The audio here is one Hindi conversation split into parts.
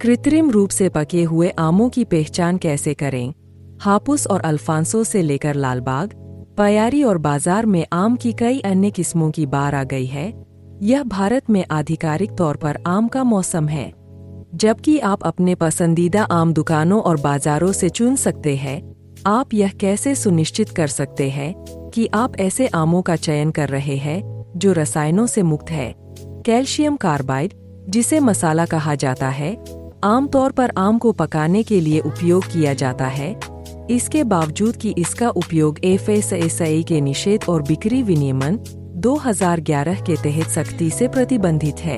कृत्रिम रूप से पके हुए आमों की पहचान कैसे करें? हापुस और अल्फांसो से लेकर लालबाग, पयारी और बाजार में आम की कई अन्य किस्मों की बार आ गई है। यह भारत में आधिकारिक तौर पर आम का मौसम है, जबकि आप अपने पसंदीदा आम दुकानों और बाजारों से चुन सकते हैं। आप यह कैसे सुनिश्चित कर सकते हैं कि आप ऐसे आमों का चयन कर रहे हैं जो रसायनों से मुक्त है? कैल्शियम कार्बाइड, जिसे मसाला कहा जाता है, आमतौर पर आम को पकाने के लिए उपयोग किया जाता है। इसके बावजूद कि इसका उपयोग FSSAI के निषेध और बिक्री विनियमन 2011 के तहत सख्ती से प्रतिबंधित है।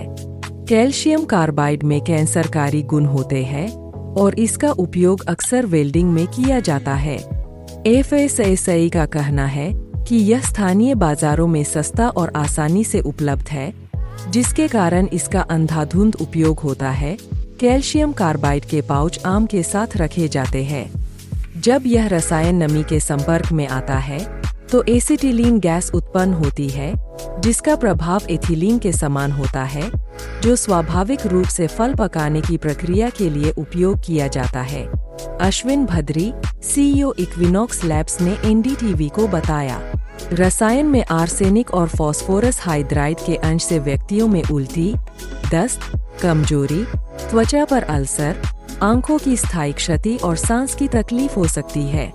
कैल्शियम कार्बाइड में कैंसरकारी गुण होते हैं और इसका उपयोग अक्सर वेल्डिंग में किया जाता है। FSSAI का कहना है कि यह स्थानीय बाजारों में सस्ता और आसानी से उपलब्ध है, जिसके कारण इसका अंधाधुंध उपयोग होता है। कैल्शियम कार्बाइड के पाउच आम के साथ रखे जाते हैं। जब यह रसायन नमी के संपर्क में आता है तो एसिटिलीन गैस उत्पन्न होती है, जिसका प्रभाव एथिलीन के समान होता है, जो स्वाभाविक रूप से फल पकाने की प्रक्रिया के लिए उपयोग किया जाता है। Ashwin Bhadri, CEO equinox labs ने NDTV को बताया। रसायन में आर्सेनिक और फास्फोरस हाइड्राइड के अंश से व्यक्तियों में उल्टी, दस्त, कमजोरी, त्वचा पर अल्सर, आंखों की स्थायी क्षति और सांस की तकलीफ हो सकती है।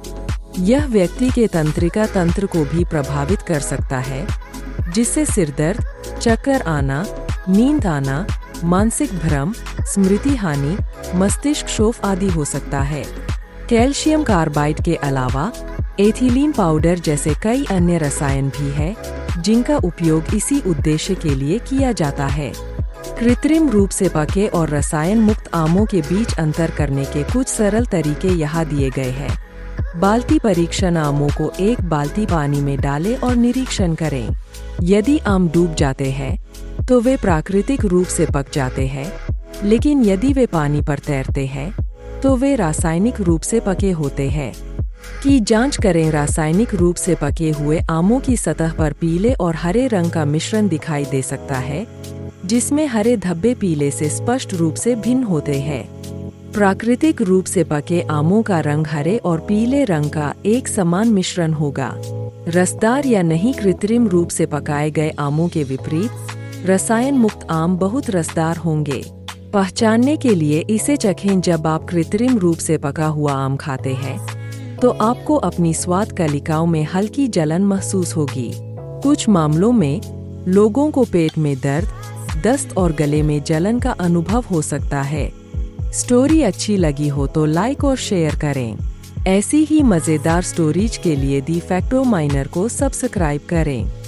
यह व्यक्ति के तंत्रिका तंत्र को भी प्रभावित कर सकता है, जिससे सिरदर्द, चक्कर आना, नींद आना, मानसिक भ्रम, स्मृति हानि, मस्तिष्क क्षोभ आदि हो सकता है। कैल्शियम कार्बाइड के अलावा एथिलीन पाउडर जैसे कई अन्य रसायन भी है, जिनका उपयोग इसी उद्देश्य के लिए किया जाता है। कृत्रिम रूप से पके और रसायन मुक्त आमों के बीच अंतर करने के कुछ सरल तरीके यहाँ दिए गए हैं। बाल्टी परीक्षण: आमों को एक बाल्टी पानी में डालें और निरीक्षण करें। यदि आम डूब जाते हैं तो वे प्राकृतिक रूप से पक जाते हैं, लेकिन यदि वे पानी पर तैरते हैं तो वे रासायनिक रूप से पके होते हैं। की जांच करें: रासायनिक रूप से पके हुए आमों की सतह पर पीले और हरे रंग का मिश्रण दिखाई दे सकता है, जिसमें हरे धब्बे पीले से स्पष्ट रूप से भिन्न होते हैं। प्राकृतिक रूप से पके आमों का रंग हरे और पीले रंग का एक समान मिश्रण होगा। रसदार या नहीं: कृत्रिम रूप से पकाए गए आमों के विपरीत रसायन मुक्त आम बहुत रसदार होंगे। पहचानने के लिए इसे चखें: जब आप कृत्रिम रूप से पका हुआ आम खाते हैं तो आपको अपनी स्वाद कलिकाओं में हल्की जलन महसूस होगी। कुछ मामलों में लोगों को पेट में दर्द, दस्त और गले में जलन का अनुभव हो सकता है। स्टोरी अच्छी लगी हो तो लाइक और शेयर करें। ऐसी ही मज़ेदार स्टोरीज के लिए दी फैक्टो माइनर को सब्सक्राइब करें।